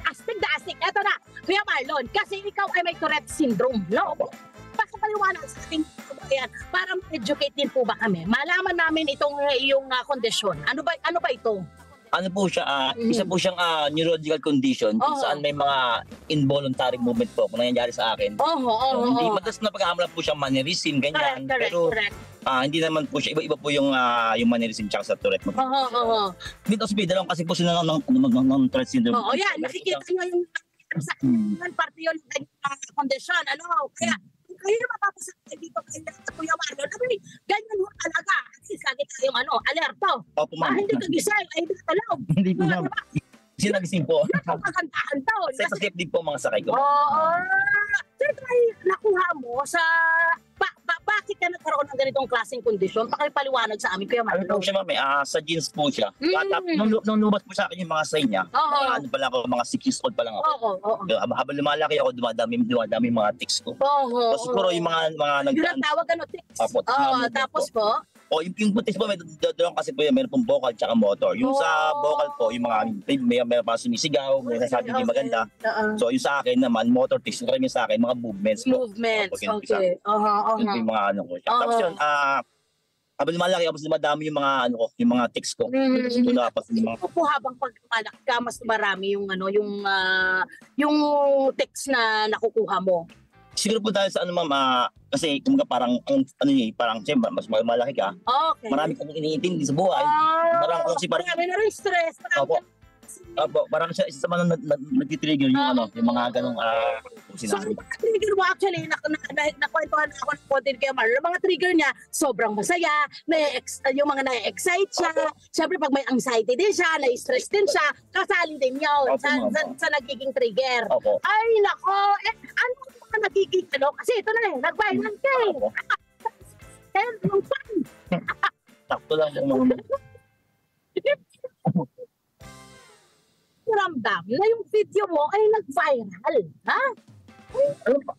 astig na astig. Eto na, Kuya Marlon, kasi ikaw ay may Tourette syndrome, no? Pakapaliwanag sa ating yan para ma-educate din po ba kami? Malaman namin itong iyong kondisyon. Ano ba ito? Ano po siya, isa po siyang neurological condition kung saan may mga involuntary movement po kung nangyayari sa akin. Hindi madalas na pag-aamla po siyang mannerism, ganyan. Correct. Hindi naman po siya, iba po yung mannerism tsaka sa Tourette. Dito sa video lang kasi po sila ng Tourette syndrome. Yan, nakikita nyo yung parte yun ng kondisyon. Kaya kayo na mapapasakay dito kayo sa Kuya Marlon. Ganyan mo talaga. Kasi lagi tayong alerto. Opo, ma'am. Hindi ka gisay, hindi ka talaw. Hindi po, ma'am. Sinagising po. Kagandahan to. Safe din po mga sakay ko. Sir, nakuha mo sa... bakit ka nagkaroon ng ganitong klaseng kondisyon? Pakipaliwanag sa amin, Kuya Marlon. Ano po siya, ma'am? Sa jeans po siya. At nung lumabas po sa akin yung mga sign niya, ano pa lang ako, mga 6 years old pa lang ako. Habang lumalaki ako, dumadami yung mga tics ko. So, siguro yung mga yung tawag tics. Tapos po? Yung tics po, doon kasi po meron pong vocal tsaka motor. Yung sa vocal po, yung mga may pa sumisigaw, may nasasabi hindi maganda. So, yung sa akin naman, motor tics, yung sa akin, mga movements po. Okay. Yung mga ano ko. Tapos yun, habang lumalaki ako, mas dumadami yung mga yung mga tics ko. Po habang pagmalaki ka, mas marami yung yung tics na nakukuha mo. Siguro po dahil sa ma'am, kasi kumbaga parang parang siyempre mas malaki ka. Marami kang iniintindi sa buhay. Marami na rin stress. Parang siya isa sa mga nag-trigger yung mga ganong sinabi. So, mga trigger mo actually, nakwentuhan ako ng konti kay Marlon. Mga trigger niya, sobrang masaya, yung mga na-excite siya. Siyempre, pag may anxiety din siya, na-stress din siya, kasali din yun sa nagiging trigger. Ay, nako! Ano mga nagiging Kasi ito na nag-violent ka yung fun. Sakto lang mga ramdam na yung video mo ay nag-viral, ha?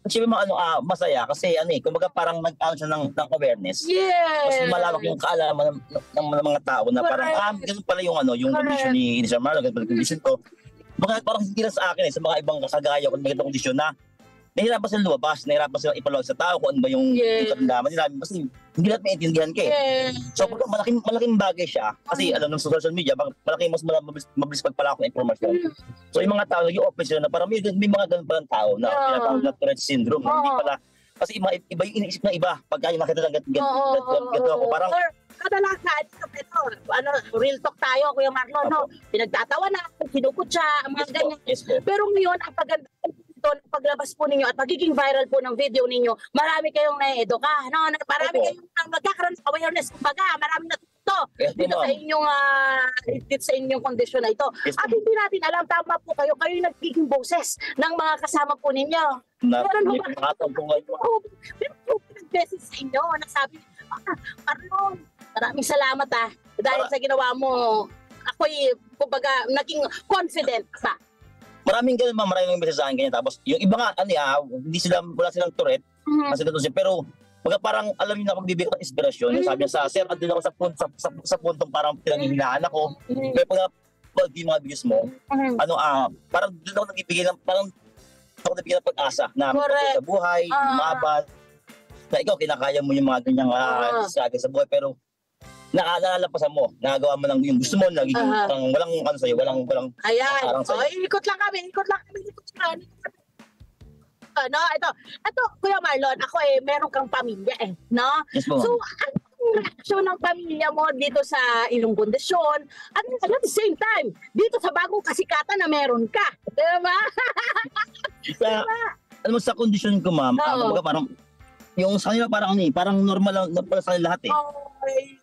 Siyempre masaya kasi kumbaga parang nag-ano siya ng awareness. Mas malawak yung kaalaman ng mga tao na parang ganun pala yung condition ni Sir Marlon, ganun pala yung condition ko. Parang hindi lang sa akin sa mga ibang kasagaya ko ng ganitong kondisyon na nahirapan silang lumabas, nahirapan silang ipalawag sa tao kung ano ba yung karamdaman nila. Kasi hindi lahat maintindihan ka So, pagka malaking bagay siya, kasi alam ng social media, malaking mas mabilis pagpalawak ng informasyon. So, yung mga tao, nag-i-open sila na parang may mga ganun palang tao na tinatawag na Tourette syndrome. Hindi pala, kasi iba yung iniisip ng iba. Pagka yung nakita ng gato ako, parang kadalasan, real talk tayo, Kuya Marlon, pinagtatawa na, kinukot siya, mga ganyan. Pero ngayon, ang paganda paglabas po ninyo at magiging viral po ng video ninyo, marami kayong na-eduka, marami kayong magkakaroon ng awareness, kumbaga, marami natuto dito sa inyong kondisyon na ito. At hindi natin alam, tama po kayo yung nagiging boses ng mga kasama po ninyo. Meron po nag-message sa inyo, nagsabi, Marlon, maraming salamat dahil sa ginawa mo, ako'y, kumbaga, naging confident pa. Maraming ganun, maraming message sa akin ganyan. Tapos yung iba nga, wala silang Tourette, pero parang alam niyo na kung bibigyan ng inspirasyon. Sabi niya sir, andun ako sa puntong parang pinanghihinaan ako. Pero pag yung mga videos mo, parang doon ako nagbibigay ng pag-asa na sa buhay, mabal, na ikaw kinakaya mo yung mga ganyang sa buhay, pero nakalampasan mo, nagawa mo lang yung gusto mo, nagiging walang sa'yo, walang ayan, ikot lang kami. Ito, Kuya Marlon, ako meron kang pamilya no? Yes, po. So, anong reaksyon ng pamilya mo dito sa inyong kondisyon? At the same time, dito sa bagong kasikatan na meron ka. Diba? Sa kondisyon ko, ma'am, parang yung sa kanila parang normal lang pala sa lahat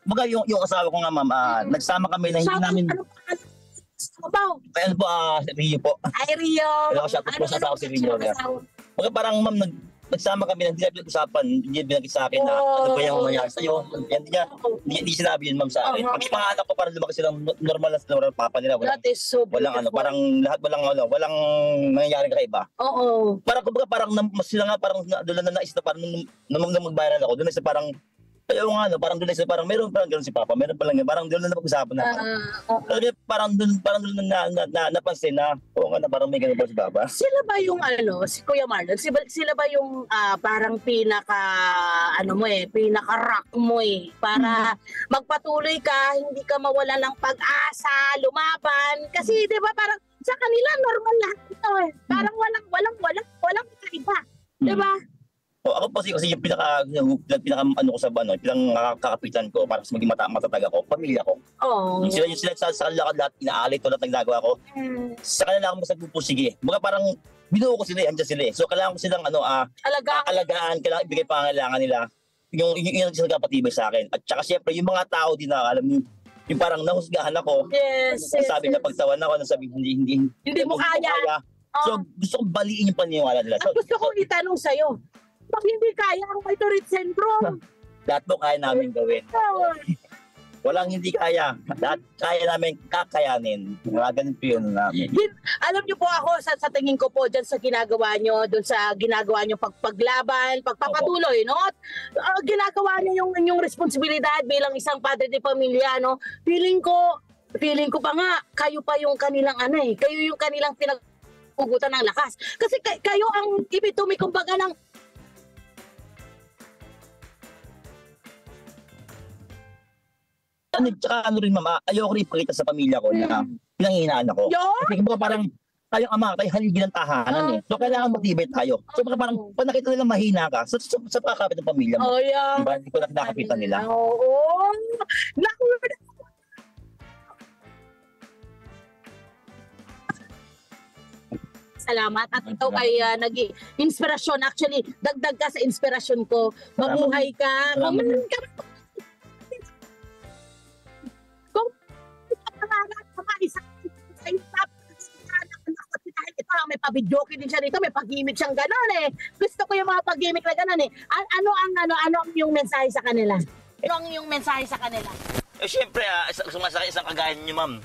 Baga yung asawa ko nga, ma'am, nagsama kami na hindi namin Ano po, Rio po. Ay, Rio. Shout out po sa asawa si Rio. Baga parang, ma'am, nagsama kami na hindi namin usapan, hindi binagit sa akin na ano ba yung mangyari sa'yo. Hindi sinabi yun, ma'am, sa akin. Pag mga anak ko, parang lumaki silang normal na papa nila. That is so beautiful. Parang lahat walang nangyayari kakaiba. Oo. Parang kumbaga parang mas sila nga parang doon na naisip na parang nung mag-viral ako, doon na parang Kaya nga, parang doon parang meron parang gano'n si Papa, meron pa lang parang doon na napag-usapan na. Parang doon napansin na, oo nga na parang may gano'n pa si Papa. Sila ba yung si Kuya Marlon, sila ba yung parang pinaka-rock mo para magpatuloy ka, hindi ka mawala ng pag-asa, lumaban. Kasi 'di ba parang sa kanila normal lahat ito Parang walang kakaiba. 'Di ba? Ako kasi yung pinaka ko sa pinakakapitan ko para sa maging matatag ako, pamilya ko. Sila sa lahat inaalit ko lahat ng ginagawa ko. Sa kanila ako mas nagpupursige. Mga parang binuo ko sila, andyan sila. So kailangan ko silang alagaan, kailangan ibigay pangangailangan nila. Yung nagpapatibay sa akin. At saka syempre yung mga tao din na alam mo yung parang nahusgahan ako. Sabi na pagtawan ako, nasabi hindi mo kaya. So gusto kong baliin yung paniniwala nila. At gusto kong itanong sa'yo, pag hindi kaya ang Tourette syndrome, lahat mo kaya namin gawin. Walang hindi kaya. Lahat kaya namin kakayanin. Ganun po yun namin. Alam niyo po ako, sa tingin ko po dyan sa ginagawa niyo, doon sa ginagawa niyo pagpaglaban, pagpapatuloy, no? Ginagawa niyo yung inyong responsibilidad bilang isang padre de pamilya, no? Feeling ko pa nga, kayo pa yung kanilang kayo yung kanilang pinagpugutan ng lakas. Kasi kayo ang epitome kumbaga ng Tsaka rin mama, ayoko rin ipakita sa pamilya ko na pinanghihinaan ako. Kasi parang tayong ama, tayong haligi ng tahanan So kailangan matibay tayo. So parang pag nakita nila mahina ka, sa pagkakapit ng pamilya mo. Diba? Hindi ko na nakakita nila. Salamat at ikaw ay nag-inspirasyon. Actually, dagdag ka sa inspirasyon ko. Mabuhay ka. May pabidyoke din siya dito, may pag-gimmick siyang gano'n Gusto ko yung mga pag-gimmick na gano'n Ano ang yung mensahe sa kanila? Ano ang yung mensahe sa kanila? Siyempre, sumasakit isang kagaya niyo, ma'am.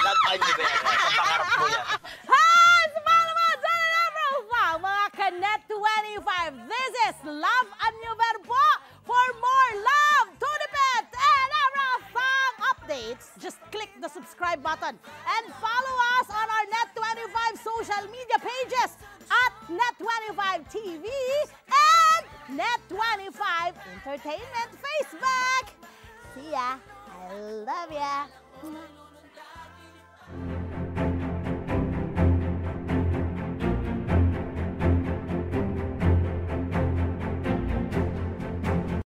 Lagpahan niyo ba yan? Sa pangarap mo yan. Hi! Sumalabas! Mga Kanet 25, this is Love Anyo Verbo. For more love, Tunipet, and Everything updates, just click the subscribe button and follow us on our Net25 social media pages at Net25 TV and Net25 Entertainment Facebook. See ya. I love ya.